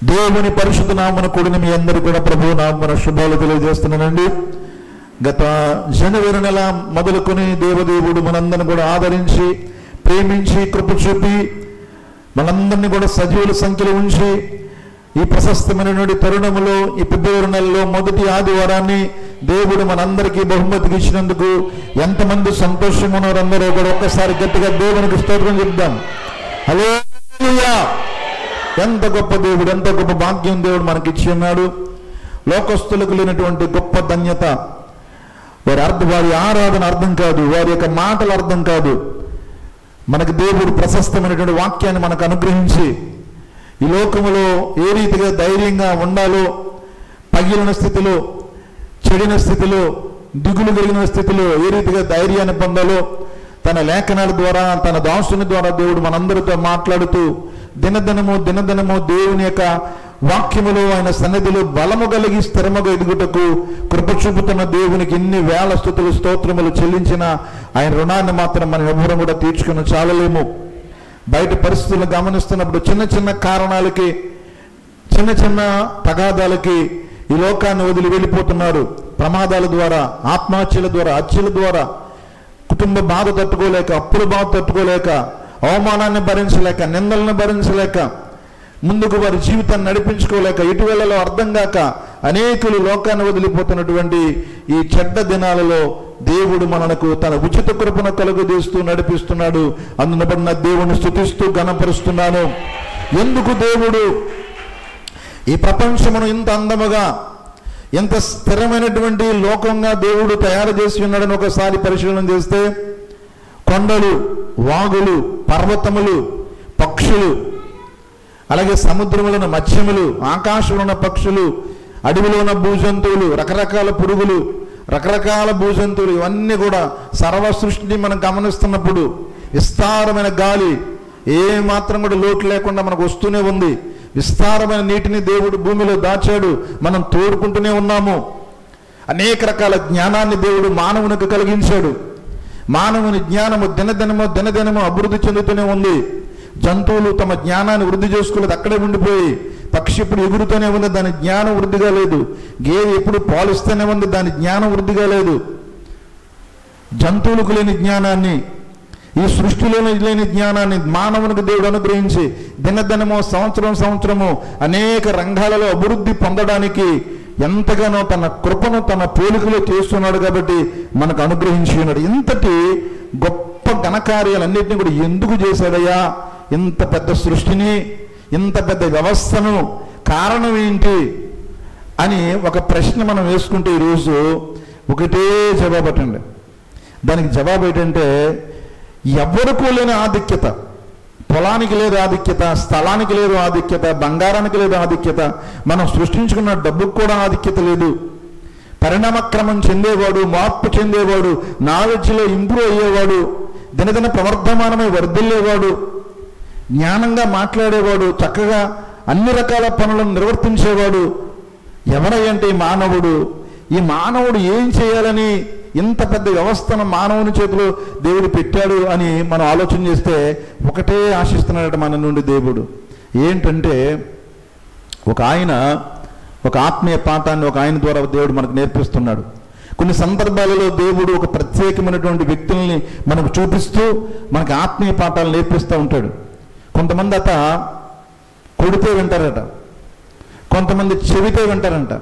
దేవుని పరిశుద్ధ నామమున కూడిన మీ అందరూ కూడా ప్రభు నామమున శుభాలు తెలియజేస్తున్నానండి. గత జనవరి నెల మొదలుకొని దేవదేవుడు మనందరిని కూడా ఆదరించి ప్రేమించి కృప చూపి మనందరినీ కూడా సజీవుల సంఖ్యలో ఉంచి ఈ ప్రశస్తమైనటువంటి తరుణములో ఈ ఫిబ్రవరి నెలలో మొదటి ఆదివారాన్ని దేవుడు మనందరికీ బహుమతికి ఇచ్చినందుకు ఎంతమంది సంతోషంగా ఉన్నారు అందరూ కూడా ఒక్కసారి గట్టిగా దేవునికి స్తోత్రం చెప్దాం. హల్లెలూయా! ఎంత గొప్ప దేవుడు, ఎంత గొప్ప భాగ్యం దేవుడు మనకి ఇచ్చి ఉన్నాడు. లోకస్తులకు లేనటువంటి గొప్ప ధన్యత. వారి ఆరాధన అర్థం కాదు, వారి యొక్క మాటలు అర్థం కాదు. మనకు దేవుడు ప్రశస్తమైనటువంటి వాక్యాన్ని మనకు అనుగ్రహించి ఈ లోకములో ఏ రీతిగా ధైర్యంగా ఉండాలో, పగిలిన స్థితిలో, చెడిన స్థితిలో, దిగులు కలిగిన స్థితిలో ఏ రీతిగా ధైర్యాన్ని పొందాలో తన లేఖనాల ద్వారా, తన దాసుని ద్వారా దేవుడు మనందరితో మాట్లాడుతూ దినదినము దేవుని యొక్క వాక్యములో ఆయన సన్నిధిలో బలము కలిగి స్థిరముగా ఎదుగుటకు కృప చూపుతున్న దేవునికి ఇన్ని వేల స్తుతులు స్తోత్రములు చెల్లించిన ఆయన రుణాన్ని మాత్రం మనం ఎవ్వరం కూడా తీర్చుకుని చాలలేము. బయట పరిస్థితులను గమనిస్తున్నప్పుడు చిన్న చిన్న కారణాలకి, చిన్న చిన్న తగాదాలకి ఈ లోకాన్ని వదిలి వెళ్ళిపోతున్నారు. ప్రమాదాల ద్వారా, ఆత్మహత్యల ద్వారా, హత్యల ద్వారా, కుటుంబ బాధ తట్టుకోలేక, అప్పుల బాధ తట్టుకోలేక, అవమానాన్ని భరించలేక, నిందలను భరించలేక, ముందుకు వారి జీవితాన్ని నడిపించుకోలేక, ఇటీవలలో అర్థం కాక అనేకులు లోకాన్ని వదిలిపోతున్నటువంటి ఈ చెడ్డ దినాలలో దేవుడు మనకు తన ఉచిత కృపను కలుగజేస్తూ నడిపిస్తున్నాడు. అందున దేవుని స్తుతిస్తూ ఘనపరుస్తున్నాను. ఎందుకు దేవుడు ఈ ప్రపంచమును ఇంత అందముగా, ఎంత స్థిరమైనటువంటి లోకంగా దేవుడు తయారు చేసి ఉన్నాడని ఒకసారి పరిశీలన చేస్తే, కొండలు, వాగులు, పర్వతములు, పక్షులు, అలాగే సముద్రంలో ఉన్న మత్స్యములు, ఆకాశంలో ఉన్న పక్షులు, అడవిలో ఉన్న భూజంతువులు, రకరకాల పురుగులు, రకరకాల భూజంతువులు, ఇవన్నీ కూడా సర్వ సృష్టిని మనం గమనిస్తున్నప్పుడు విస్తారమైన గాలి ఏ మాత్రం కూడా లోటు లేకుండా మనకు వస్తూనే ఉంది. విస్తారమైన నీటిని దేవుడు భూమిలో దాచాడు, మనం తోడుకుంటూనే ఉన్నాము. అనేక రకాల జ్ఞానాన్ని దేవుడు మానవునికి కలిగించాడు. మానవుని జ్ఞానము దినదినము అభివృద్ధి చెందుతూనే ఉంది. జంతువులు తమ జ్ఞానాన్ని వృద్ధి చేసుకోలేదు, అక్కడే ఉండిపోయి. పక్షి ఎప్పుడు ఎగురుతూనే ఉంది, దాని జ్ఞానం వృద్ధిగా లేదు. గేదె ఎప్పుడు పాలిస్తూనే ఉంది, దాని జ్ఞానం వృద్ధిగా లేదు. జంతువులకు లేని జ్ఞానాన్ని, ఈ సృష్టిలో లేని జ్ఞానాన్ని మానవునికి దేవుడు అనుగ్రహించి దినదినము సంవత్సరము అనేక రంగాలలో అభివృద్ధి పొందడానికి ఎంతగానో తన కృపను తన పోలికలో చేస్తున్నాడు. కాబట్టి మనకు అనుగ్రహించి ఉన్నాడు. ఇంతటి గొప్ప ఘనకార్యాలన్నింటినీ కూడా ఎందుకు చేశాడయ్యా? ఇంత పెద్ద సృష్టిని, ఇంత పెద్ద వ్యవస్థను కారణం ఏంటి అని ఒక ప్రశ్న మనం వేసుకుంటే ఈరోజు ఒకటే జవాబు అటండి. దానికి జవాబు ఏంటంటే, ఎవరికూ లేని ఆధిక్యత. పొలానికి లేదు ఆధిక్యత, స్థలానికి లేదు ఆధిక్యత, బంగారానికి లేదు ఆధిక్యత, మనం సృష్టించుకున్న డబ్బుకు కూడా ఆధిక్యత లేదు. పరిణామక్రమం చెందేవాడు, మార్పు చెందేవాడు, నాలెడ్జ్లో ఇంప్రూవ్ అయ్యేవాడు, దినదిన ప్రవర్ధమానమై వర్ధిల్లేవాడు, జ్ఞానంగా మాట్లాడేవాడు, చక్కగా అన్ని రకాల పనులను నిర్వర్తించేవాడు ఎవరంటే మానవుడు. ఈ మానవుడు ఏం చేయాలని ఇంత పెద్ద వ్యవస్థను మానవుని చేతిలో దేవుడు పెట్టాడు అని మనం ఆలోచన చేస్తే ఒకటే ఆశిస్తున్నాడట మన నుండి దేవుడు. ఏంటంటే, ఒక ఆత్మీయ పాఠాన్ని ఒక ఆయన ద్వారా దేవుడు మనకు నేర్పిస్తున్నాడు. కొన్ని సందర్భాలలో దేవుడు ఒక ప్రత్యేకమైనటువంటి వ్యక్తుల్ని మనకు చూపిస్తూ మనకు ఆత్మీయ పాఠాలు నేర్పిస్తూ ఉంటాడు. కొంతమంది కొడితే వింటారట, కొంతమంది చెబితే వింటారంట,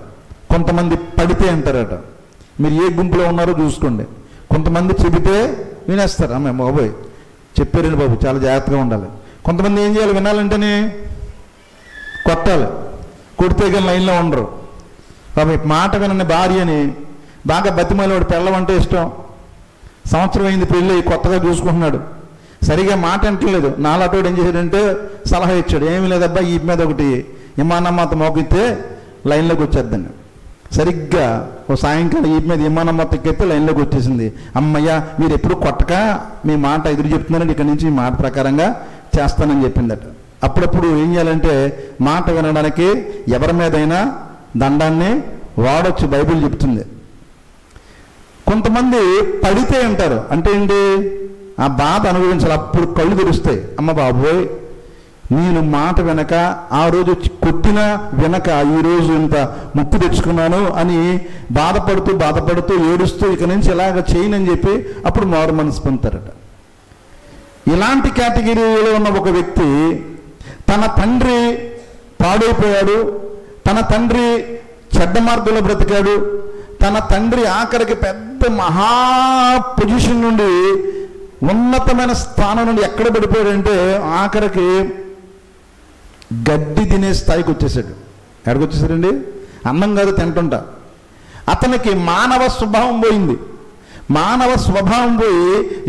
కొంతమంది పడితే అంటారట. మీరు ఏ గుంపులో ఉన్నారో చూసుకోండి. కొంతమంది చెబితే వినేస్తారు, అమ్మ బాబోయ్ చెప్పారండి బాబు చాలా జాగ్రత్తగా ఉండాలి. కొంతమంది ఏం చేయాలి, వినాలంటేనే కొట్టాలి, కొడితే కానీ లైన్లో ఉండరు. బాబు మాట వినని భార్యని బాగా బతిమాలేవాడు, పెళ్ళమంటే ఇష్టం, సంవత్సరం అయింది పెళ్ళి, కొత్తగా చూసుకుంటున్నాడు, సరిగా మాట అంటలేదు. నాలాటోడు ఏం చేశాడంటే సలహా ఇచ్చాడు, ఏమీ లేదబ్బా ఈ మీద ఒకటి ఇమానమ్మత మోగితే లైన్లోకి వచ్చేద్దండి. సరిగ్గా ఓ సాయంకాలం ఈ మీద ఇమానమ్మత ఎక్కితే లైన్లోకి వచ్చేసింది. అమ్మయ్య మీరు ఎప్పుడు కొట్టక మీ మాట ఎదురు చెప్తున్నారండి, ఇక్కడి నుంచి మీ మాట ప్రకారంగా చేస్తానని చెప్పిందట. అప్పుడప్పుడు ఏం చేయాలంటే మాట వినడానికి ఎవరి మీదైనా దండాన్ని వాడొచ్చు, బైబిల్ చెప్తుంది. కొంతమంది పడితే అంటారు, అంటే ఏంటి, ఆ బాధ అనుభవించాలి, అప్పుడు కళ్ళు తెరుస్తాయి. అమ్మ బాబోయ్ నేను మాట వెనక ఆ రోజు కొట్టిన వెనక ఈరోజు ఇంత ముప్పు తెచ్చుకున్నాను అని బాధపడుతూ ఏడుస్తూ ఇక నుంచి ఇలాగ చేయనని చెప్పి అప్పుడు మారు మనసు పొందుతారట. ఇలాంటి కేటగిరీలో ఉన్న ఒక వ్యక్తి తన తండ్రి పాడైపోయాడు, తన తండ్రి చెడ్డ మార్గంలో బ్రతికాడు, తన తండ్రి ఆఖరికి పెద్ద మహా పొజిషన్ నుండి ఉన్నతమైన స్థానం నుండి ఎక్కడ పడిపోయాడంటే ఆఖరికి గడ్డి తినే స్థాయికి వచ్చేసాడు. ఎక్కడికి వచ్చేసాడండి? అన్నం కాదు తింటుంటా. అతనికి మానవ స్వభావం పోయింది. మానవ స్వభావం పోయి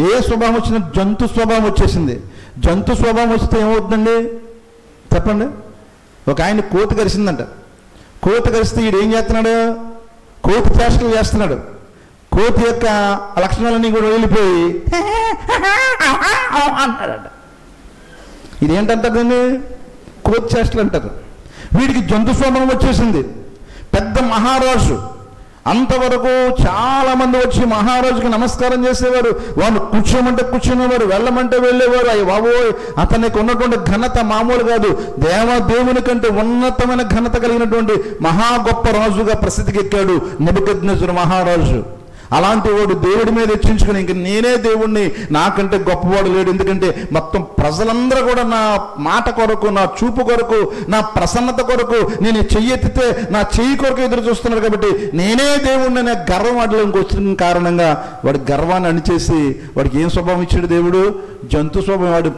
ఏ స్వభావం వచ్చినా జంతు స్వభావం వచ్చేసింది. జంతు స్వభావం వస్తే ఏమవుతుందండి చెప్పండి? ఒక ఆయన కోతి కరిసిందంట. కోతి కరిస్తే ఈడు ఏం చేస్తున్నాడు? కోతి చేష్టలు చేస్తున్నాడు. కోతి యొక్క లక్షణాలన్నీ కూడా వెళ్ళిపోయి అంటాడట. ఇదేంటంటారండి? కోతి చేష్టలు అంటారు. వీడికి జంతు స్వభావం వచ్చేసింది. పెద్ద మహారాజు, అంతవరకు చాలామంది వచ్చి మహారాజుకి నమస్కారం చేసేవారు, వాళ్ళు కూర్చోమంటే కూర్చునేవారు, వెళ్ళమంటే వెళ్ళేవారు. అయ్యి బాబోయ్, అతనికి ఉన్నటువంటి ఘనత మామూలు కాదు. దేవుని కంటే ఉన్నతమైన ఘనత కలిగినటువంటి మహా గొప్ప రాజుగా ప్రసిద్ధికి ఎక్కాడు నెబుకద్నెజరు మహారాజు. అలాంటి వాడు దేవుడి మీద హెచ్చించుకుని ఇంక నేనే దేవుణ్ణి, నాకంటే గొప్పవాడు లేడు. ఎందుకంటే మొత్తం ప్రజలందరూ కూడా నా మాట కొరకు, నా చూపు కొరకు, నా ప్రసన్నత కొరకు నేను చెయ్యెత్తితే నా చెయ్యి కొరకు ఎదురు చూస్తున్నారు కాబట్టి నేనే దేవుణ్ణి అనే గర్వం వాటిలోకి వచ్చిన కారణంగా వాడి గర్వాన్ని అణిచేసి వాడికి ఏం స్వభావం ఇచ్చాడు దేవుడు? జంతు స్వభావం. వాడు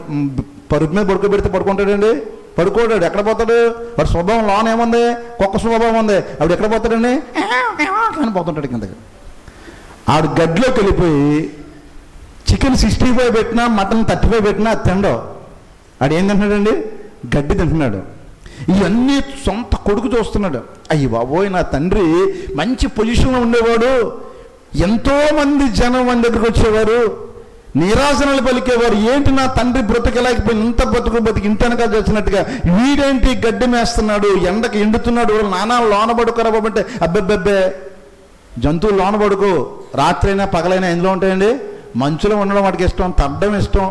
పరుపు మీద పడుకోబెడితే పడుకుంటాడండి? పడుకోడాడు. ఎక్కడ పోతాడు? వాడి స్వభావం లోన ఏముంది? కుక్క స్వభావం ఉంది. ఆవిడ ఎక్కడ పోతాడండి? అని పోతుంటాడు కిందకి. ఆడు గడ్డిలోకి వెళ్ళిపోయి చికెన్ 65 పెట్టినా, మటన్ 35 పెట్టినా తినడం. ఆడు ఏం తింటున్నాడండి? గడ్డి తింటున్నాడు. ఇవన్నీ సొంత కొడుకు చూస్తున్నాడు. అయ్యి బాబోయ్, నా తండ్రి మంచి పొజిషన్లో ఉండేవాడు, ఎంతోమంది జనం మన దగ్గరికి వచ్చేవారు, నీరాజనాలు పలికేవారు. ఏంటి నా తండ్రి బ్రతకలేకపోయింది, ఇంత బతికి ఇంటనగా వచ్చినట్టుగా వీడేంటి గడ్డి మేస్తున్నాడు, ఎండకి ఎండుతున్నాడు, నానా లోన పడుకోరాబంటే అబ్బెబ్బెబ్బే, జంతువులు లోన పడుకో, రాత్రైనా పగలైనా ఎందులో ఉంటాయండి? మంచులో ఉండడం వాటికి ఇష్టం, తడ్డం ఇష్టం,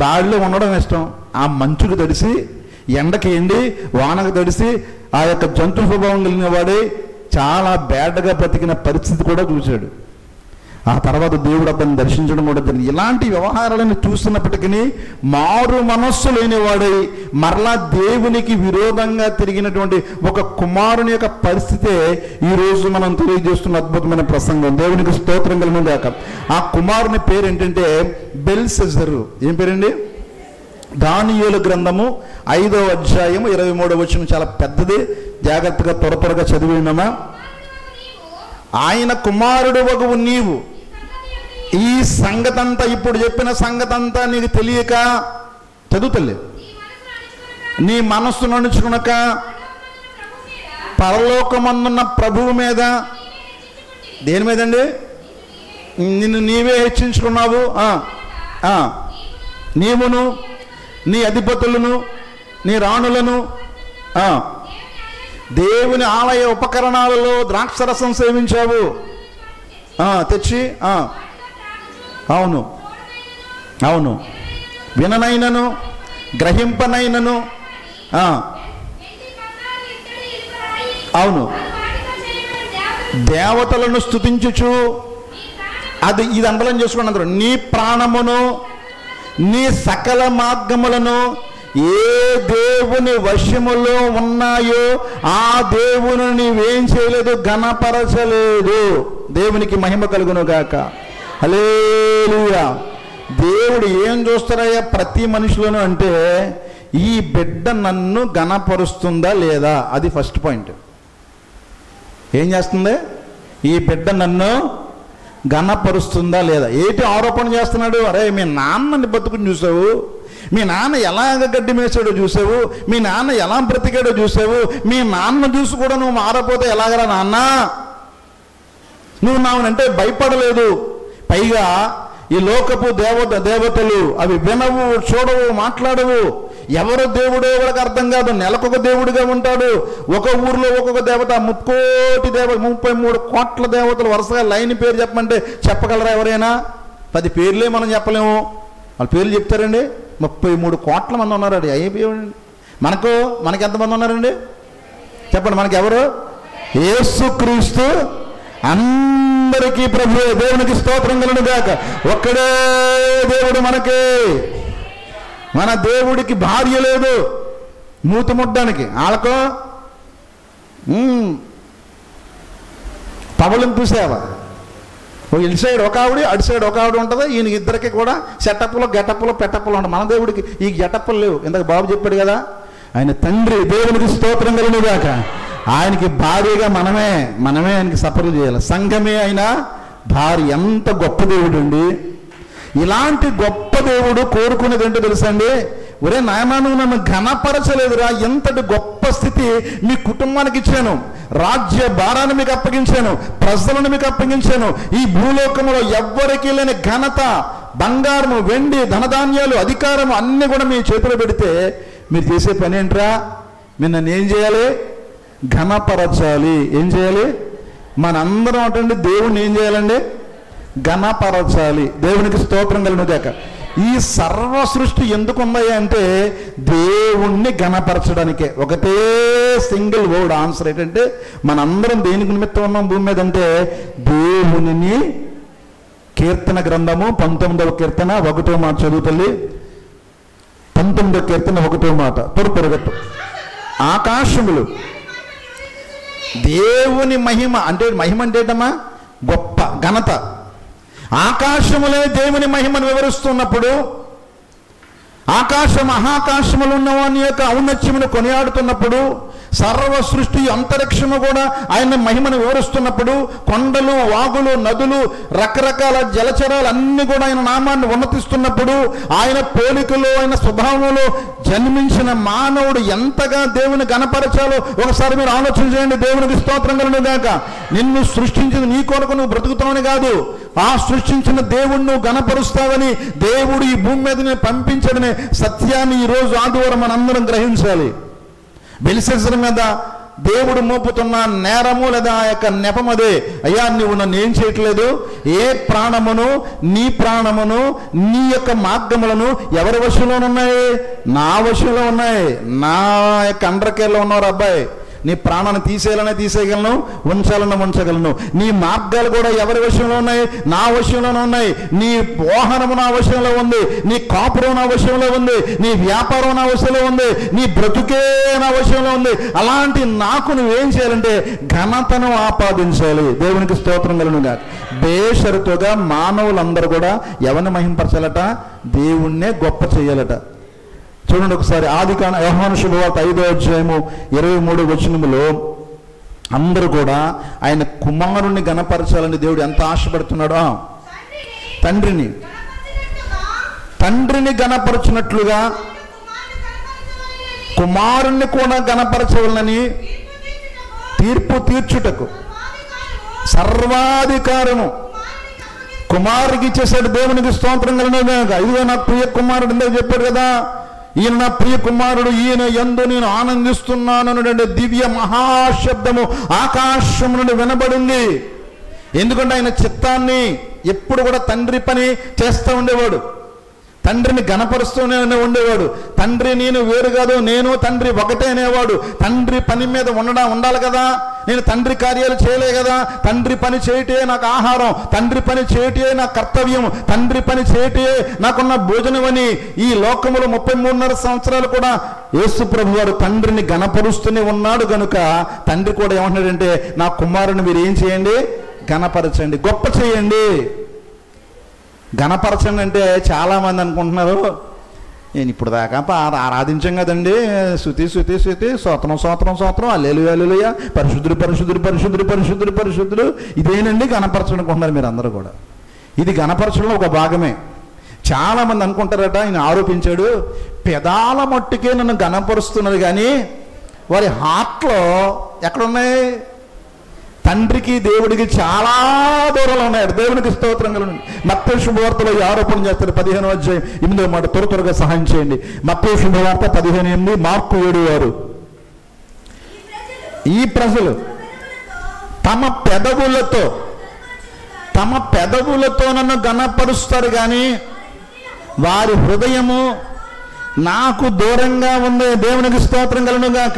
బాడిలో ఉండడం ఇష్టం. ఆ మంచుకు తడిసి, ఎండకి ఎండి, వానకు తడిసి ఆ యొక్క జంతు స్వభావం కలిగిన వాడే చాలా బ్యాడ్గా బ్రతికిన పరిస్థితి కూడా చూశాడు. ఆ తర్వాత దేవుడు అతన్ని దర్శించడం కూడా జరిగింది. ఇలాంటి వ్యవహారాలను చూస్తున్నప్పటికీ మారు మనస్సు లేనివాడై మరలా దేవునికి విరోధంగా తిరిగినటువంటి ఒక కుమారుని యొక్క పరిస్థితే ఈరోజు మనం తెలియజేస్తున్న అద్భుతమైన ప్రసంగం. దేవునికి స్తోత్రం కలుగును గాక. ఆ కుమారుని పేరు ఏంటంటే బెల్షెజరు. ఏం పేరండి? దానియేలు గ్రంథము 5వ అధ్యాయము 23వ వచనం చాలా పెద్దది, జాగ్రత్తగా త్వరగా చదివినామా. ఆయన కుమారుడు వగువు నీవు ఈ సంగతంతా, ఇప్పుడు చెప్పిన సంగతంతా నీకు తెలియక, చదువుతలే, నీ మనస్సు నడుచుకునక పరలోకమందున్న ప్రభువు మీద, దేని మీదండి? నిన్ను నీవే హెచ్చించుకున్నావు. నీవును, నీ అధిపతులను, నీ రాణులను దేవుని ఆలయ ఉపకరణాలలో ద్రాక్షరసం సేవించావు తెచ్చి. అవును అవును, విననైనను గ్రహింపనైనను, అవును, దేవతలను స్తుతించుచు, అది ఇది అండలం చేసుకోండి అందరూ, నీ ప్రాణమును నీ సకల మార్గములను ఏ దేవుని వశములో ఉన్నాయో ఆ దేవుని నీవేం చేయలేదు, ఘనపరచలేదు. దేవునికి మహిమ కలుగును గాక. హల్లెలూయా. దేవుడు ఏం చూస్తారయ్యా ప్రతి మనిషిలోనూ అంటే, ఈ బిడ్డ నన్ను ఘనపరుస్తుందా లేదా, అది ఫస్ట్ పాయింట్. ఏం చేస్తుంది? ఈ బిడ్డ నన్ను ఘనపరుస్తుందా లేదా. ఏంటి ఆరోపణ చేస్తున్నాడు? అరే మీ నాన్నని బతుకుని చూసావు, మీ నాన్న ఎలాగ గడ్డి మేసాడో చూసావు, మీ నాన్న ఎలా బ్రతికాడో చూసావు, మీ నాన్న చూసి కూడా నువ్వు మారపోతే ఎలాగరా నాన్న, నువ్వు నావనంటే భయపడలేదు. పైగా ఈ లోకపు దేవతలు అవి వినవు, చూడవు, మాట్లాడవు. ఎవరు దేవుడో ఎవరికి అర్థం కాదు. నెలకొక దేవుడిగా ఉంటాడు. ఒక ఊరిలో ఒక్కొక్క దేవత, 33 కోట్ల దేవతలు వరుసగా లైన్ పేరు చెప్పమంటే చెప్పగలరా ఎవరైనా? 10 పేర్లే మనం చెప్పలేము. వాళ్ళ పేర్లు చెప్తారండి. 33 కోట్ల మంది ఉన్నారు. అది అయిపోయాడు. మనకి ఎంతమంది ఉన్నారండి? చెప్పండి, మనకి ఎవరు? యేసుక్రీస్తు అందరికీ ప్రభువే. దేవునికి స్తోత్రం కలుగును గాక. ఒక్కడే దేవుడు మనకి. మన దేవుడికి భార్య లేదు మూతి ముట్టడానికి. వాళ్ళకు పవలింపు సేవ. ఇటు సైడ్ ఒక ఆవిడ, అటు సైడ్ ఒక ఆవిడ ఉంటుంది. ఈయన ఇద్దరికి కూడా సెటప్లో గెటప్లో పెట్టప్పులు ఉంటాయి. మన దేవుడికి ఈ గెటప్పులు లేవు. ఇందాక బాబు చెప్పాడు కదా, ఆయన తండ్రి. దేవునికి స్తోత్రం కలుగును గాక. ఆయనకి భార్యగా మనమే ఆయనకి సపర్లు చేయాలి. సంఘమే అయినా భార్య. ఎంత గొప్ప దేవుడు అండి! ఇలాంటి గొప్ప దేవుడు కోరుకునేది ఏంటో తెలుసా అండి? ఒరే నాయనా, నువ్వు నన్ను ఘనపరచలేదురా, ఎంతటి గొప్ప స్థితి మీ కుటుంబానికి ఇచ్చాను, రాజ్య భారాన్ని మీకు అప్పగించాను, ప్రజలను మీకు అప్పగించాను. ఈ భూలోకంలో ఎవ్వరికీ లేని ఘనత, బంగారము, వెండి, ధనధాన్యాలు, అధికారము అన్నీ కూడా మీ చేతిలో పెడితే మీరు చేసే పని ఏంట్రా? మీరు నన్ను ఏం చేయాలి? ఘనపరచాలి. ఏం చేయాలి? మనందరం అంటే దేవుణ్ణి ఏం చేయాలండి? ఘనపరచాలి. దేవునికి స్తోత్రం కలుగును గాక. ఈ సర్వ సృష్టి ఎందుకు ఉన్నాయి అంటే దేవుణ్ణి ఘనపరచడానికే. ఒకటే సింగిల్ వర్డ్ ఆన్సర్ ఏంటంటే, మనందరం దేనికి నిమిత్తం ఉన్నాం భూమి మీద అంటే దేవునిని. కీర్తన గ్రంథము 19వ కీర్తన 1వ మాట చదువుతల్లి. 19వ కీర్తన 1వ మాట. పొరగట్టు. ఆకాశములు దేవుని మహిమ అంటే, మహిమ అంటే ఏంటమ్మా? గొప్ప ఘనత. ఆకాశములే దేవుని మహిమను వివరిస్తున్నప్పుడు, ఆకాశ మహాకాశములు ఉన్నవాని యొక్క ఔన్నత్యమును కొనియాడుతున్నప్పుడు, సర్వ సృష్టి అంతరిక్షము కూడా ఆయన మహిమను వివరిస్తున్నప్పుడు, కొండలు, వాగులు, నదులు, రకరకాల జలచరాలు అన్నీ కూడా ఆయన నామాన్ని ఉన్నతిస్తున్నప్పుడు, ఆయన పోలికలో, ఆయన స్వభావంలో జన్మించిన మానవుడు ఎంతగా దేవుని గణపరచాలో ఒకసారి మీరు ఆలోచన చేయండి. దేవునికి స్తోత్రం కలుగును గాక. నిన్ను సృష్టించింది నీ కొరకు నువ్వు బ్రతుకుతావని కాదు, ఆ సృష్టించిన దేవుణ్ణి నువ్వు గణపరుస్తావని, దేవుడు ఈ భూమి మీద నేను పంపించడనే సత్యాన్ని ఈరోజు ఆదివారం మనందరం గ్రహించాలి. బెల్షస్సరు మీద దేవుడు మోపుతున్న నేరము లేదా ఆ యొక్క నెపం అదే. అయ్యా, నువ్వు నన్ను ఏం చేయట్లేదు, ఏ ప్రాణమును, నీ ప్రాణమును, నీ యొక్క మార్గములను ఎవరి వశంలోనున్నాయి? నా వశంలో ఉన్నాయి. నా యొక్క అండర్కేర్లో ఉన్నారు. అబ్బాయి, నీ ప్రాణాన్ని తీసేయాలనే తీసేయగలను, ఉంచాలన్నా ఉంచగలను. నీ మార్గాలు కూడా ఎవరి వశంలో ఉన్నాయి? నా వశంలోనే ఉన్నాయి. నీ వాహనము నా వశంలో ఉంది, నీ కాపురం నా వశంలో ఉంది, నీ వ్యాపారం నా వశంలో ఉంది, నీ బ్రతుకే నా వశంలో ఉంది. అలాంటి నాకు నువ్వేం చేయాలంటే ఘనతను ఆపాదించాలి. దేవునికి స్తోత్రం కలుగును గాక. బేషరతుగా మానవులందరూ కూడా ఎవరిని మహింపరచాలట? దేవుణ్ణే గొప్ప చేయాలట. చూడండి ఒకసారి ఆదికాండ యోహాను శుభవార్త 5వ అధ్యాయము 23వ వచనములో అందరూ కూడా ఆయన కుమారుణ్ణి గణపరచాలని దేవుడు ఎంత ఆశపడుతున్నాడో, తండ్రిని గణపరచినట్లుగా కుమారుణ్ణి కూడా గణపరచవాలని తీర్పు తీర్చుటకు సర్వాధికారము కుమారుడికి ఇచ్చేసాడు. దేవునికి స్తోత్రం కలుగును గాక. ఇదిగో నా ప్రియ కుమారుడు ఇందాక చెప్పాడు కదా, ఈయన నా ప్రియ కుమారుడు, ఈయన యందు నేను ఆనందిస్తున్నాను అనే దివ్య మహాశబ్దము ఆకాశం నుండి వినబడింది. ఎందుకంటే ఆయన చిత్తాన్ని ఎప్పుడు కూడా తండ్రి పని చేస్తూ ఉండేవాడు, తండ్రిని గణపరుస్తూనే ఉండేవాడు. తండ్రి నేను వేరు కాదు, నేను తండ్రి ఒకటే అనేవాడు. తండ్రి పని మీద ఉండాలి కదా. నేను తండ్రి కార్యాలు చేయలే కదా, తండ్రి పని చేయటే నాకు ఆహారం, తండ్రి పని చేయటే నా కర్తవ్యం, తండ్రి పని చేయటే నాకున్న భోజనం అని ఈ లోకములో 33.5 సంవత్సరాలు కూడా యేసు ప్రభు వారు తండ్రిని గణపరుస్తూనే ఉన్నాడు. కనుక తండ్రి కూడా ఏమంటున్నాడంటే, నా కుమారుని మీరు ఏం చేయండి? గణపరచండి, గొప్ప చేయండి. గణపరచండి అంటే చాలామంది అనుకుంటున్నారు, నేను ఇప్పుడు దాకా ఆరాధించాం కదండి, శృతి శృతి శృతి, స్తోత్రం స్తోత్రం స్తోత్రం, హల్లెలూయా హల్లెలూయా, పరిశుద్ధుడు పరిశుద్ధుడు పరిశుద్ధుడు పరిశుద్ధుడు పరిశుద్ధుడు, ఇదేనండి గణపరచడం అనుకుంటున్నారు మీరు అందరూ కూడా. ఇది గణపరచడంలో ఒక భాగమే. చాలామంది అనుకుంటారట, ఆయన ఆరోపించాడు, పెదాల మట్టుకే నన్ను గణపరుస్తున్నారు కానీ వారి హార్ట్లో ఎక్కడున్నాయి? తండ్రికి దేవుడికి చాలా దూరంలో ఉన్నాడు. దేవునికి స్తోత్రం కలుగును. మత్తయి శుభవార్తలో ఈ ఆరోపణ చేస్తారు. 15వ అధ్యాయం 8వ మాట. త్వరగా సహాయం చేయండి. మత్తయి శుభవార్త 15:8, మార్కు 7:6. ఈ ప్రజలు తమ పెదవులతో నన్ను గణపరుస్తారు కానీ వారి హృదయము నాకు దూరంగా ఉంది. దేవునికి స్తోత్రం కలుగును గాక.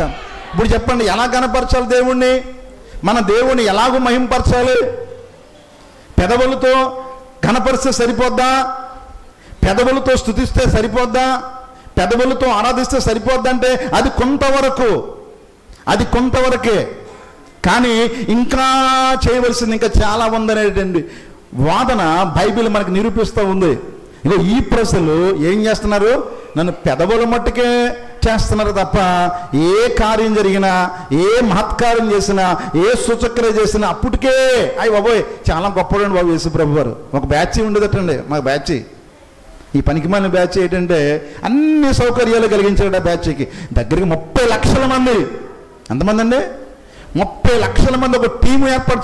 ఇప్పుడు చెప్పండి, ఎలా కనపరచాలి దేవుణ్ణి? మన దేవుణ్ణి ఎలాగూ మహింపరచాలి? పెదవులతో కనపరిస్తే సరిపోద్దా? పెదవులతో స్తుతిస్తే సరిపోద్దా? పెదవులతో ఆరాధిస్తే సరిపోద్దంటే అది కొంతవరకే. కానీ ఇంకా చేయవలసింది ఇంకా చాలా ఉందనేటండి వాదన బైబిల్ మనకు నిరూపిస్తూ ఉంది. ఇక ఈ ప్రజలు ఏం చేస్తున్నారు? నన్ను పెదవుల మట్టుకే చేస్తున్నారు తప్ప ఏ కార్యం జరిగినా, ఏ మహత్కార్యం చేసినా, ఏ సూచక్రియ చేసినా అప్పటికే అయ్యి బాబోయ్ చాలా గొప్పవాడు బాబు యేసుప్రభు వారు. ఒక బ్యాచ్ ఉండేదటండి మా బ్యాచ్. ఈ పనికిమాలిన బ్యాచ్ ఏంటంటే అన్ని సౌకర్యాలు కలిగించాడు ఆ బ్యాచ్కి. దగ్గరికి 30 లక్షల మంది. ఎంతమంది అండి? 30 లక్షల మంది ఒక టీము ఏర్పాటు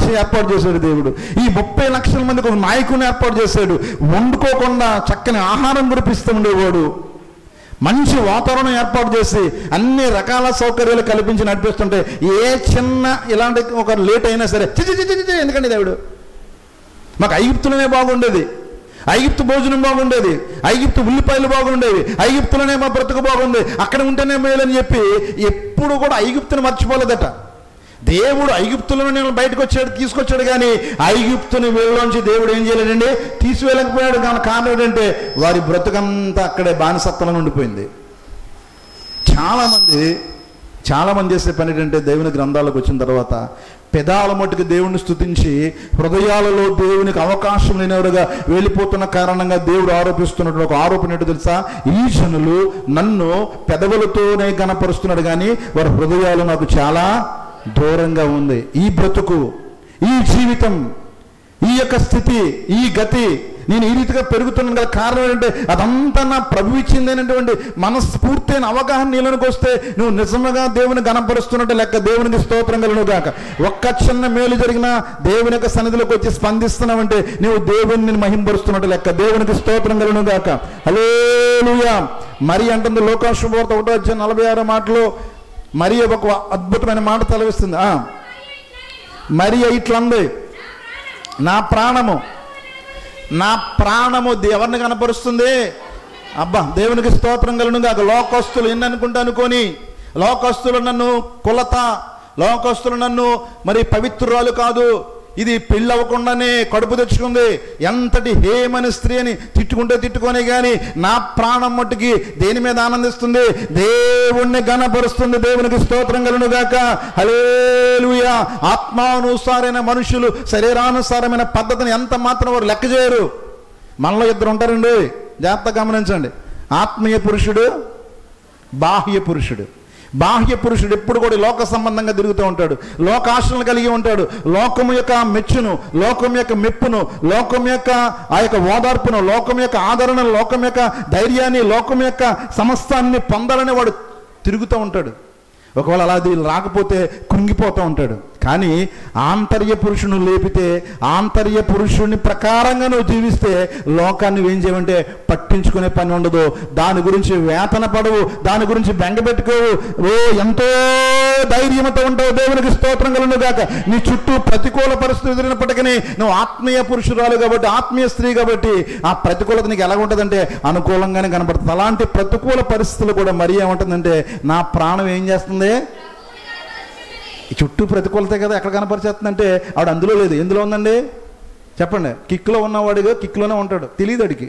చేశాడు దేవుడు. ఈ 30 లక్షల మందికి ఒక నాయకుని ఏర్పాటు చేశాడు. వండుకోకుండా చక్కని ఆహారం కురిపిస్తూ ఉండేవాడు. మంచి వాతావరణం ఏర్పాటు చేసి అన్ని రకాల సౌకర్యాలు కల్పించి నడిపిస్తుంటే ఏ చిన్న ఇలాంటి ఒక లేట్ అయినా సరే ఎందుకండి దేవుడు మాకు ఐగుప్తులోనే బాగుండేది, ఐగుప్తు భోజనం బాగుండేది, ఐగుప్తు ఉల్లిపాయలు బాగుండేవి, ఐగుప్తులోనే మా బ్రతుకు బాగుంది, అక్కడ ఉంటేనే మేలని చెప్పి ఎప్పుడు కూడా ఐగుప్తుని మర్చిపోలేదట. దేవుడు ఐగుప్తులను బయటకు తీసుకొచ్చాడు కానీ ఐగుప్తుని వీళ్ళలోంచి దేవుడు ఏం చేయలేదండి, తీసివేయలేకపోయాడు. కారణం ఏంటంటే వారి బ్రతుకంతా అక్కడే బానిసత్వంలో ఉండిపోయింది. చాలామంది చేసే పని ఏంటంటే దేవుని గ్రంథాలకు వచ్చిన తర్వాత పెదాల మట్టుకు దేవుని స్తుతించి హృదయాలలో దేవునికి అవకాశం లేనివారుగా వెళ్ళిపోతున్న కారణంగా దేవుడు ఆరోపిస్తున్నట్టు ఒక ఆరోపణ ఏంటో తెలుసా? ఈ జనులు నన్ను పెదవులతోనే గణపరుస్తున్నాడు కానీ వారి హృదయాలు నాకు చాలా దూరంగా ఉంది. ఈ బ్రతుకు, ఈ జీవితం, ఈ యొక్క స్థితి, ఈ గతి నేను ఈ రీతిగా పెరుగుతున్నాను కదా కారణం ఏంటంటే అదంతా నా ప్రభు ఇచ్చిందనేటువంటి మనస్ఫూర్తైన అవగాహన నీలోనికి వస్తే నువ్వు నిజంగా దేవుని గణపరుస్తున్నట్టు లెక్క. దేవునికి స్తోత్రం కలుగును గాక. ఒక్క చిన్న మేలు జరిగినా దేవుని యొక్క సన్నిధిలోకి వచ్చి స్పందిస్తున్నావంటే నువ్వు దేవుని మహింపరుస్తున్నట్టు లెక్క. దేవునికి స్తోత్రం కలుగును గాక. హల్లెలూయా. మరి అంటుంది లోకాశుభవార్త 1:46 మాటలో మరి ఒక అద్భుతమైన మాట తలవిస్తుంది. మరి ఇట్లంది, నా ప్రాణము ఎవరిని కనపరుస్తుంది? అబ్బా దేవునికి స్తోత్రం కలుగును గాక. లోకస్తులు ఎన్ని అనుకొని లోకస్తులు నన్ను లోకస్తులు నన్ను మరి పవిత్రురాలు కాదు, ఇది పెళ్ళి అవ్వకుండానే కడుపు తెచ్చుకుంది, ఎంతటి హేమని స్త్రీ అని తిట్టుకునే కానీ నా ప్రాణం మట్టుకి దేని మీద ఆనందిస్తుంది? దేవుణ్ణి గణపరుస్తుంది. దేవునికి స్తోత్రం కలుగును గాక. హల్లెలూయా. ఆత్మానుసారైన మనుషులు శరీరానుసారమైన పద్ధతిని ఎంత మాత్రం వారు లెక్క చేయరు. మనలో ఇద్దరు ఉంటారండి, జాగ్రత్తగా గమనించండి. ఆత్మీయ పురుషుడు, బాహ్య పురుషుడు. బాహ్య పురుషుడు ఎప్పుడు కూడా లోక సంబంధంగా తిరుగుతూ ఉంటాడు, లోకాశలను కలిగి ఉంటాడు. లోకం యొక్క మెచ్చును, లోకం యొక్క మెప్పును, లోకం యొక్క ఆ యొక్క ఓదార్పును, లోకం యొక్క ఆదరణను, లోకం యొక్క ధైర్యాన్ని, లోకం యొక్క సమస్తాన్ని పొందాలని వాడు తిరుగుతూ ఉంటాడు. ఒకవేళ అలా రాకపోతే కృంగిపోతూ ఉంటాడు. కానీ ఆంతర్య పురుషుని లేపితే, ఆంతర్య పురుషుని ప్రకారంగా నువ్వు జీవిస్తే లోకాన్ని ఏం చేయమంటే పట్టించుకునే పని ఉండదు. దాని గురించి వేతన పడవు, దాని గురించి బెంగపెట్టుకోవు. ఎంతో ధైర్యంతో ఉంటావు. దేవునికి స్తోత్రం కలుగును గాక. నీ చుట్టూ ప్రతికూల పరిస్థితులు ఎదురైనప్పటికీ నువ్వు ఆత్మీయ పురుషురాలు కాబట్టి, ఆత్మీయ స్త్రీ కాబట్టి ఆ ప్రతికూలత నీకు ఎలా ఉంటుందంటే అనుకూలంగానే కనపడుతుంది. అలాంటి ప్రతికూల పరిస్థితులు కూడా మరి ఏముంటుందంటే నా ప్రాణం ఏం చేస్తుంది? చుట్టూ ప్రతికూలతే కదా ఎక్కడ కనపరిచేస్తుందంటే ఆవిడ అందులో లేదు. ఎందులో ఉందండి చెప్పండి? కిక్కులో ఉన్నవాడిగా కిక్కులోనే ఉంటాడు, తెలియదు అడిగి.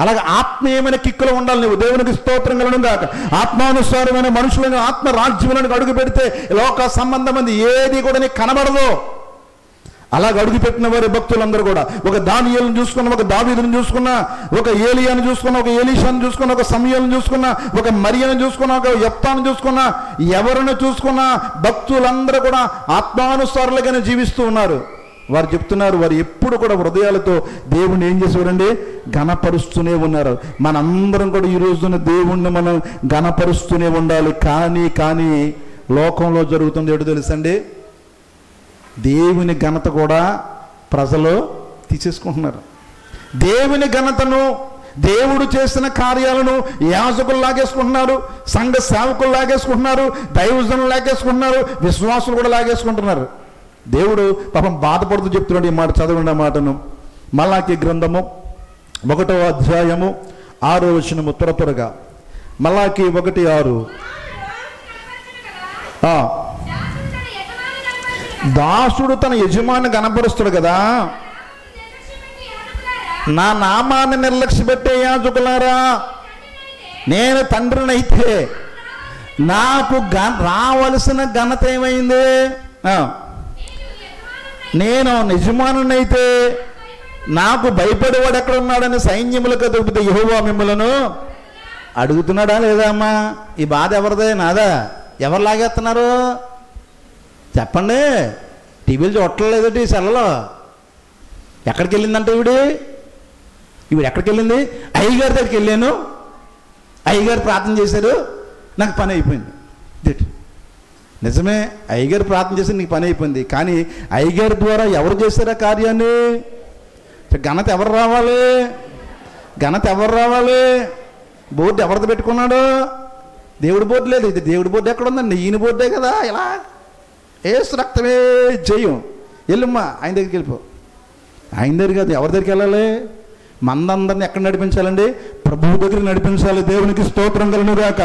అలాగే ఆత్మీయమైన కిక్కులో ఉండాలి నువ్వు. దేవునికి స్తోత్రం కలుగును గాక. ఆత్మానుసారమైన మనుషులను ఆత్మ రాజ్యములను అడుగు పెడితే లోక సంబంధమైనది ఏది కూడా నీకు కనబడదు. అలాగ అడుగుపెట్టిన వారి భక్తులందరూ కూడా ఒక దానియేలును చూసుకున్నా, ఒక దావీదును చూసుకున్నా, ఒక ఏలియాను చూసుకున్నా, ఒక ఎలీషాను చూసుకున్నా, ఒక సమూయేలును చూసుకున్నా, ఒక మరియను చూసుకున్నా, ఒక యెఫ్తాను చూసుకున్నా, ఎవరిని చూసుకున్నా భక్తులందరూ కూడా ఆత్మానుసారులుగానే జీవిస్తూ ఉన్నారు. వారు చెప్తున్నారు, వారు ఎప్పుడు కూడా హృదయాలతో దేవుణ్ణి ఏం చేసేవారండి? గణపరుస్తూనే ఉన్నారు. మనందరం కూడా ఈ రోజున దేవుణ్ణి మనం గణపరుస్తూనే ఉండాలి. కానీ లోకంలో జరుగుతుంది ఏంటో తెలుసండి? దేవుని ఘనత కూడా ప్రజలు తీసేసుకుంటున్నారు. దేవుని ఘనతను, దేవుడు చేసిన కార్యాలను యాజకులు లాగేసుకుంటున్నారు, సంఘ సేవకులు లాగేసుకుంటున్నారు, దైవజనులు లాగేసుకుంటున్నారు, విశ్వాసులు కూడా లాగేసుకుంటున్నారు. దేవుడు పాపం బాధపడుతూ చెప్తున్నాడు. ఈ మాట చదవండి ఆ మాటను. మలాకి గ్రంథము 1వ అధ్యాయము 6వ వచనము త్వరగా. మలాకి 1:6. దాసుడు తన యజమాని కనపరుస్తాడు కదా, నా నామాన్ని నిర్లక్ష్య పెట్టే యాజకులారా, నేను తండ్రినైతే నాకు రావలసిన ఘనత ఏమైంది? నేను యజమానునైతే నాకు భయపడేవాడు ఎక్కడ ఉన్నాడని సైన్యములకు అధిపతి యెహోవా మిమ్మలను అడుగుతున్నాడా లేదా? అమ్మా, ఈ బాధ ఎవరిదే? నాదా? ఎవరు లాగేస్తున్నారు చెప్పండి? టీవీలు చూడట్లేదు, ఈ సెల్లలో. ఎక్కడికి వెళ్ళిందంటే ఈవిడ ఎక్కడికి వెళ్ళింది? అయ్యగారి దగ్గరికి వెళ్ళాను, అయ్యగారు ప్రార్థన చేశారు, నాకు పని అయిపోయింది. నిజమే, అయ్యగారు ప్రార్థన చేసి నీకు పని అయిపోయింది. కానీ అయ్యగారి ద్వారా ఎవరు చేశారు ఆ కార్యాన్ని? ఘనత ఎవరు రావాలి? ఘనత ఎవరు రావాలి? బోర్డు ఎవరిది పెట్టుకున్నాడు? దేవుడి బోర్డు లేదు. ఇది దేవుడి బోర్డు ఎక్కడ ఉందండి? ఈయన బోర్డే కదా. ఇలా ఏసు రక్తమే జయం. వెళ్ళమ్మా, ఆయన దగ్గరికి వెళ్ళిపో. ఆయన దగ్గర కాదు, ఎవరి దగ్గరికి వెళ్ళాలి? మందందరిని ఎక్కడ నడిపించాలండి? ప్రభువు దగ్గర నడిపించాలి. దేవునికి స్తోత్రం కలుగుగాక.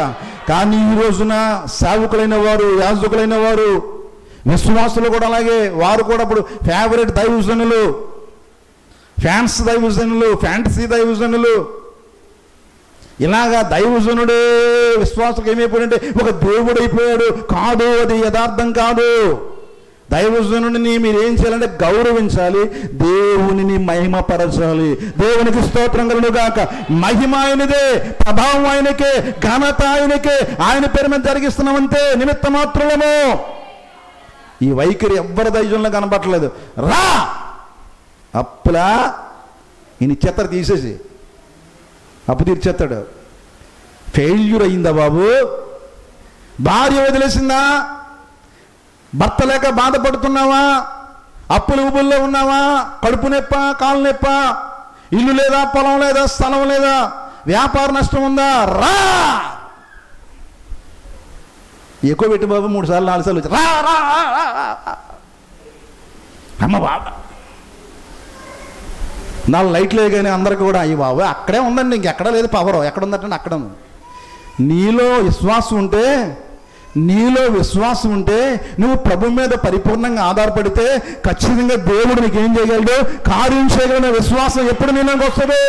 కానీ ఈ రోజున సేవకులైన వారు, యాజకులైన వారు, విశ్వాసులు కూడా అలాగే. వారు కూడా ఇప్పుడు ఫేవరెట్ దైవజనులు, ఫ్యాన్స్ దైవజనులు, ఫ్యాంటసీ దైవజనులు, ఇలాగా దైవజనుడే విశ్వాసకు ఏమైపోయాడంటే ఒక దేవుడు అయిపోయాడు. కాదు, అది యథార్థం కాదు. దైవజనుడిని మీరు ఏం చేయాలంటే గౌరవించాలి, దేవునిని మహిమపరచాలి. దేవునికి స్తోత్రం కలుగుగాక. మహిమ ఆయనదే, ప్రభావం ఆయనకే, ఘనత ఆయనకే. ఆయన పేరు మీద జరిగిస్తున్నామంతే, నిమిత్త మాత్రము. ఈ వైఖరి ఎవ్వరి దైవజనులు కనపట్టలేదు. రా అప్పులా ఈయన ఇచ్చేస్తారు, తీసేసి అప్పు తీర్చేస్తాడు. ఫెయిల్యూర్ అయిందా బాబు? భార్య వదిలేసిందా? భర్త లేక బాధపడుతున్నావా? అప్పుల ఊబుల్లో ఉన్నావా? కడుపు నొప్ప, కాలు నొప్ప, ఇల్లు లేదా, పొలం లేదా, స్థలం లేదా, వ్యాపార నష్టం ఉందా? రా. ఎక్కువ పెట్టి బాబు 3 సార్లు 4 సార్లు వచ్చి రా రా అమ్మ బాబా. 4 లైట్లే కానీ అందరికి కూడా అయ్యి బాబు అక్కడే ఉందండి, ఇంకెక్కడ లేదు పవర్. ఎక్కడ ఉందంటే అక్కడ ఉంది. నీలో విశ్వాసం ఉంటే, నీలో విశ్వాసం ఉంటే, నువ్వు ప్రభు మీద పరిపూర్ణంగా ఆధారపడితే ఖచ్చితంగా దేవుడు నీకేం చేయగలడు? కార్యం చేయగలిగిన విశ్వాసం ఎప్పుడు నీలోకి వస్తుంది?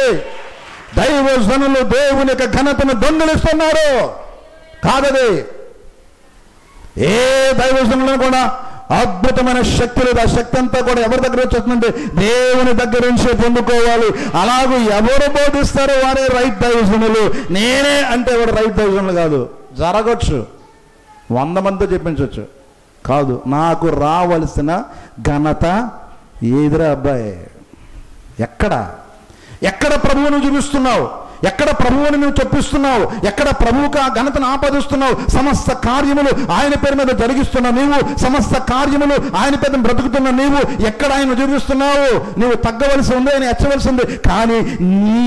దైవజనులు దేవుని యొక్క ఘనతను దొంగిలిస్తున్నారు కాదది. ఏ దైవజనులను కూడా అద్భుతమైన శక్తి లేదు. ఆ శక్తి అంతా కూడా ఎవరి దగ్గర వచ్చేస్తుందంటే దేవుని దగ్గర నుంచి పొందుకోవాలి. అలాగూ ఎవరు బోధిస్తారో వారే రైట్ దైవజనులు. నేనే అంటే వాడు రైట్ దైవజనులు కాదు. జరగచ్చు, 100 మందితో చెప్పించవచ్చు. కాదు, నాకు రావలసిన ఘనత ఏదిరా అబ్బాయి? ఎక్కడ ప్రభువును చూపిస్తున్నావు? ఎక్కడ ప్రభువుని నువ్వు చొప్పిస్తున్నావు? ఎక్కడ ప్రభువుకు ఆ ఘనతను ఆపాదిస్తున్నావు? సమస్త కార్యములు ఆయన పేరు మీద జరిగిస్తున్నావు నీవు. సమస్త కార్యములు ఆయన పేరు బ్రతుకుతున్న నీవు ఎక్కడ ఆయన చూపిస్తున్నావు? నువ్వు తగ్గవలసి ఉంది, ఆయన హెచ్చవలసి ఉంది. కానీ నీ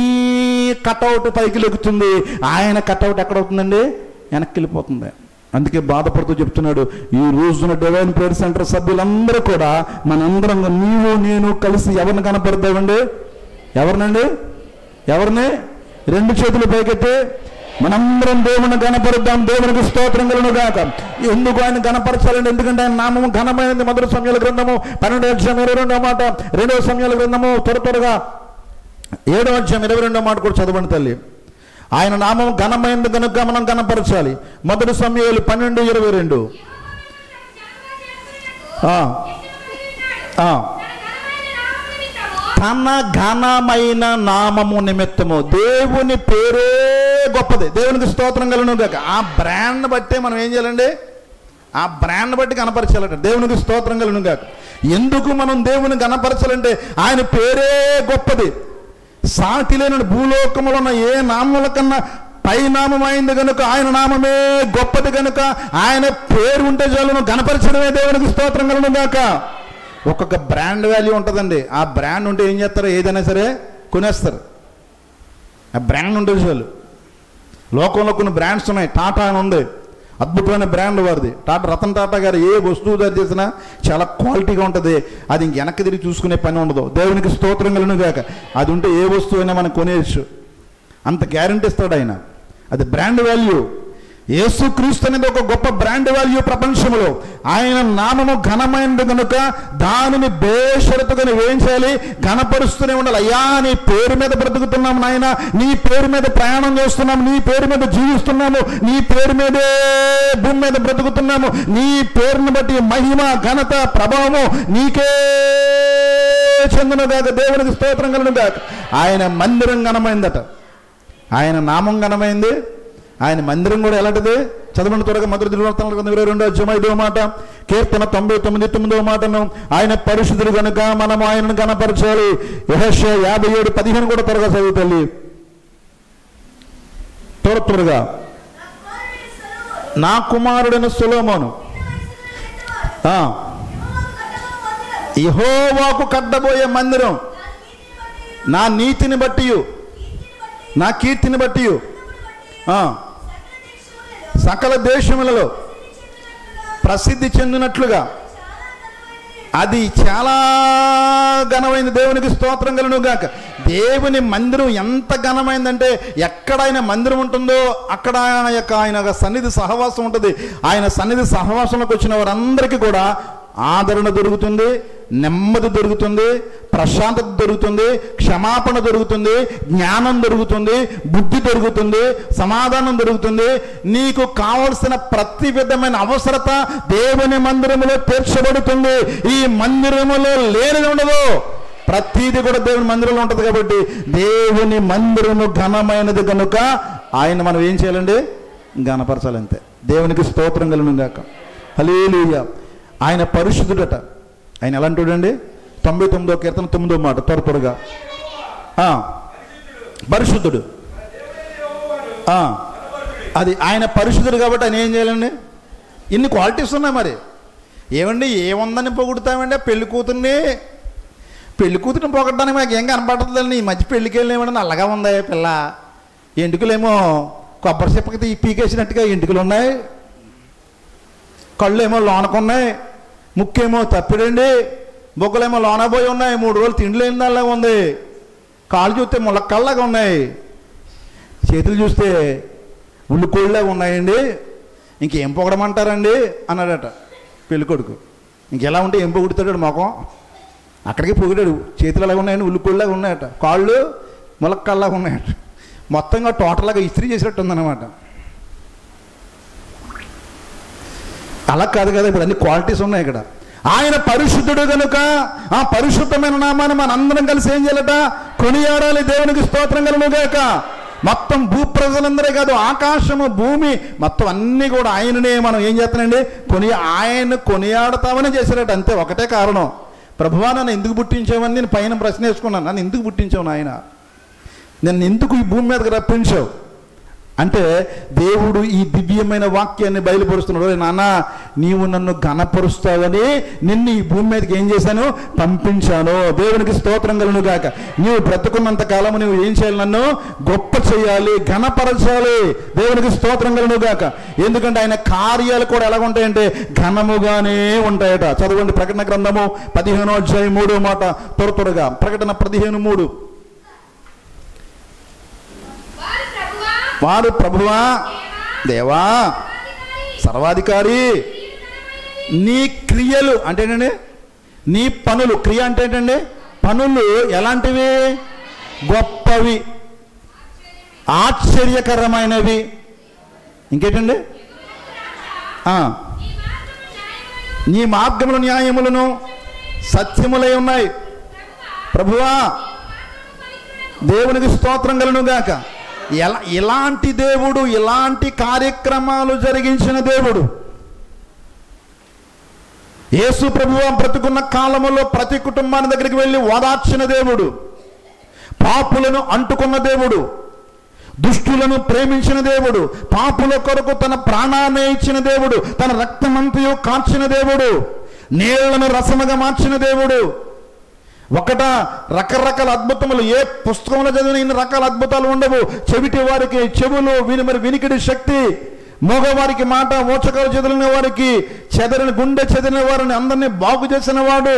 కటౌట్ పైకి లెగుతుంది, ఆయన కటౌట్ ఎక్కడవుతుందండి? వెనక్కి వెళ్ళిపోతుంది. అందుకే బాధపడుతూ చెప్తున్నాడు, ఈ రోజున డివైన్ ప్రేయర్ సెంటర్ సభ్యులందరూ కూడా మనందరం నీవు నేను కలిసి ఎవరిని కనపడతామండి? ఎవరిని? 2 చేతులు పైకెత్తి మనందరం దేవుని గణపరుద్దాం. దేవునికి స్తోత్రం కలుగును గాక. ఎందుకు ఆయన గణపరచాలండి? ఎందుకంటే ఆయన నామము ఘనమైనది. మొదటి సమయాల గ్రంథము 12:22 మాట, 2వ సమయాల గ్రంథము త్వరగా 7:22 మాట కూడా చదవండి తల్లి. ఆయన నామం ఘనమైనది కనుక మనం గణపరచాలి. మొదటి సమయాలు 12:22. తన ఘనమైన నామము నిమిత్తము. దేవుని పేరే గొప్పది. దేవునికి స్తోత్రం కలుగును గాక. ఆ బ్రాండ్ బట్టే మనం ఏం చేయాలండి? ఆ బ్రాండ్ బట్టి కనపరచాలంట. దేవునికి స్తోత్రం కలుగును గాక. ఎందుకు మనం దేవుని కనపరచాలంటే ఆయన పేరే గొప్పది. సాటి లేని భూలోకములో ఉన్న ఏ నామముల కన్నా పై నామం అయింది కనుక ఆయన నామమే గొప్పది కనుక ఆయన పేరు ఉంటే చాలు గణపరచడమే. దేవునికి స్తోత్రం కలుగును గాక. ఒక్కొక్క బ్రాండ్ వాల్యూ ఉంటుందండి. ఆ బ్రాండ్ ఉంటే ఏం చేస్తారు? ఏదైనా సరే కొనేస్తారు. ఆ బ్రాండ్ ఉంటుంది చాలు. లోకంలో కొన్ని బ్రాండ్స్ ఉన్నాయి. టాటా అని ఉంది, అద్భుతమైన బ్రాండ్ వారిది. రతన్ టాటా గారు ఏ వస్తువు తయారు చేసినా చాలా క్వాలిటీగా ఉంటుంది. అది ఇంక వెనక్కి తిరిగి చూసుకునే పని ఉండదు. దేవునికి స్తోత్రం కలుగును గాక. అది ఉంటే ఏ వస్తువు అయినా మనం కొనేయచ్చు, అంత గ్యారంటీ ఇస్తాడు ఆయన. అది బ్రాండ్ వాల్యూ. యేసుక్రీస్తు అనేది ఒక గొప్ప బ్రాండ్ వాల్యూ ప్రపంచంలో. ఆయన నామము ఘనమైనది కనుక దానిని బేషరతుగా ఏం చేయాలి? ఘనపరుస్తూనే ఉండాలి. అయ్యా, నీ పేరు మీద బ్రతుకుతున్నాము నాయన, నీ పేరు మీద ప్రయాణం చేస్తున్నాము, నీ పేరు మీద జీవిస్తున్నాము, నీ పేరు మీదే భూమి మీద బ్రతుకుతున్నాము, నీ పేరుని బట్టి మహిమ ఘనత ప్రభావము నీకే చెందునుగాక, దేవునికి స్తోత్రం కలుగునుగాక. ఆయన మందిరం ఘనమైందట, ఆయన నామం ఘనమైంది, ఆయన మందిరం కూడా ఎలాంటిది? చదవండి త్వరగా. మొదటి దినవృత్తాంతాల గ్రంథం 22వ మాట, కీర్తన 99వ మాటను, ఆయన పరిశుద్ధుడు కనుక మనము ఆయనను గణపరచాలి. యెషయా 57:15 కూడా త్వరగా చదువుతల్లి, త్వరగా. నా కుమారుడైన సొలొమోను యెహోవాకు కట్టబోయే మందిరం నా నీతిని బట్టి, నా కీర్తిని బట్టి సకల దేశములలో ప్రసిద్ధి చెందినట్లుగా అది చాలా ఘనమైంది. దేవునికి స్తోత్రం కలుగును గాక. దేవుని మందిరం ఎంత ఘనమైందంటే ఎక్కడైనా మందిరం ఉంటుందో అక్కడ ఆయన సన్నిధి సహవాసం ఉంటుంది. ఆయన సన్నిధి సహవాసంలోకి వచ్చిన వారందరికీ కూడా ఆదరణ దొరుకుతుంది, నెమ్మది దొరుకుతుంది, ప్రశాంతత దొరుకుతుంది, క్షమాపణ దొరుకుతుంది, జ్ఞానం దొరుకుతుంది, బుద్ధి దొరుకుతుంది, సమాధానం దొరుకుతుంది. నీకు కావలసిన ప్రతి విధమైన అవసరత దేవుని మందిరములో తీర్చబడుతుంది. ఈ మందిరములో లేనిది ఉండదు, ప్రతిదీ కూడా దేవుని మందిరంలో ఉంటుంది. కాబట్టి దేవుని మందిరము ఘనమైనది కనుక ఆయన మనం ఏం చేయాలండి? ఘనపరచాలి, అంతే. దేవునికి స్తోత్రం కలుగును గాక. హల్లెలూయా. ఆయన పరిశుద్ధుడట. ఆయన ఎలా అంటాడండి? 99వ కీర్తన 9వ మాట, త్వరగా. పరిశుద్ధుడు. అది ఆయన పరిశుద్ధుడు కాబట్టి ఆయన ఏం చేయాలండి? ఇన్ని క్వాలిటీస్ ఉన్నాయి. మరి ఏమండి, ఏముందని పొగుడుతామండి? పెళ్లి కూతురిని పొగడడానికి మాకు ఏం కనపడుతుందండి. ఈ మధ్య పెళ్లికి వెళ్ళేమంటే నల్లగా ఉంది పిల్ల, ఎంటుకలేమో కొబ్బరి చెప్పకి పీకేసినట్టుగా ఎంటుకలు ఉన్నాయి, కళ్ళు ఏమో లోనకున్నాయి, ముక్కేమో తప్పిడండి, బొగ్గలేమో లోనబోయి ఉన్నాయి, 3 రోజులు తిండి లేని దానిలాగా ఉంది, కాళ్ళు చూస్తే ములక్కల్లాగా ఉన్నాయి, చేతులు చూస్తే ఉల్లికోళ్ళలాగా ఉన్నాయండి, ఇంకేం పొగడమంటారండి అన్నాడట పెళ్ళికొడుకు. ఇంకెలా ఉంటే ఏం పొగుడుతాడు? మొఖం అక్కడికి పొగిడాడు. చేతులు అలాగా ఉన్నాయండి, ఉల్లికోళ్ళలాగా ఉన్నాయట, కాళ్ళు ములక్కల్లాగా ఉన్నాయట, మొత్తంగా టోటల్గా ఇస్త్రీ చేసినట్టు ఉందన్నమాట. అలా కాదు కదా, ఇప్పుడు అన్ని క్వాలిటీస్ ఉన్నాయి ఇక్కడ. ఆయన పరిశుద్ధుడు కనుక ఆ పరిశుద్ధమైన నామాన్ని మన అందరం కలిసి ఏం చేయాలట? కొనియాడాలి. దేవునికి స్తోత్రం కలుగును గాక. మొత్తం భూ ప్రజలందరే కాదు, ఆకాశము భూమి మొత్తం అన్నీ కూడా ఆయననే మనం ఏం చేస్తానండి? ఆయన్ని కొనియాడతామని చేశారట, అంతే. ఒకటే కారణం, ప్రభువా నన్ను ఎందుకు పుట్టించావని నేను పైన ప్రశ్న వేసుకున్నాను. నన్ను ఎందుకు పుట్టించావు నాయన? నన్ను ఎందుకు ఈ భూమి మీదకి రప్పించావు అంటే దేవుడు ఈ దివ్యమైన వాక్యాన్ని బయలుపరుస్తున్నాడు. నాన్న, నీవు నన్ను ఘనపరుస్తావని నిన్ను ఈ భూమి మీదకి ఏం చేశాను? పంపించాను. దేవునికి స్తోత్రం కలుగును గాక. నీవు బ్రతుకున్నంత కాలము నువ్వు ఏం చేయాలి? నన్ను గొప్ప చేయాలి, ఘనపరచాలి. దేవునికి స్తోత్రం కలుగును గాక. ఎందుకంటే ఆయన కార్యాలు కూడా ఎలా ఉంటాయంటే ఘనముగానే ఉంటాయట. చదవండి ప్రకటన గ్రంథము 15వ అధ్యాయం 3వ మాట, త్వరగా. ప్రకటన 15:3. వారు ప్రభువా, దేవా, సర్వాధికారి, నీ క్రియలు అంటే ఏంటండి? నీ పనులు. క్రియ అంటే ఏంటండి? పనులు ఎలాంటివి? గొప్పవి, ఆశ్చర్యకరమైనవి. ఇంకేంటండి? నీ మార్గములు న్యాయములను సత్యములై ఉన్నాయి. ప్రభువా, దేవునికి స్తోత్రం కలుగును గాక. ఇలాంటి దేవుడు, ఇలాంటి కార్యక్రమాలు జరిగించిన దేవుడు. యేసు ప్రభువు బ్రతుకున్న కాలములో ప్రతి కుటుంబాన్ని దగ్గరికి వెళ్ళి ఓదార్చిన దేవుడు, పాపులను అంటుకున్న దేవుడు, దుష్టులను ప్రేమించిన దేవుడు, పాపుల కొరకు తన ప్రాణాన్ని ఇచ్చిన దేవుడు, తన రక్తమంతయు కార్చిన దేవుడు, నీళ్లను రసముగా మార్చిన దేవుడు. రకరకాల అద్భుతములు. ఏ పుస్తకంలో చదివిన ఇన్ని రకాల అద్భుతాలు ఉండవు. చెవిటి వారికి చెవులు, వినికిడి శక్తి, మగవారికి మాట, మోచకాలు చెదిరిన వారికి, గుండె చెదిరిన వారిని అందరినీ బాగు చేసిన వాడు,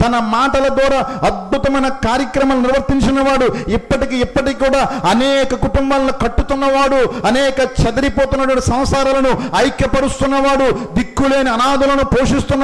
తన మాటల ద్వారా అద్భుతమైన కార్యక్రమాలు నిర్వర్తించిన వాడు, ఇప్పటికీ కూడా అనేక కుటుంబాలను కట్టుతున్నవాడు, అనేక చెదిరిపోతున్న సంసారాలను ఐక్యపరుస్తున్నవాడు, దిక్కులేని అనాథులను పోషిస్తున్న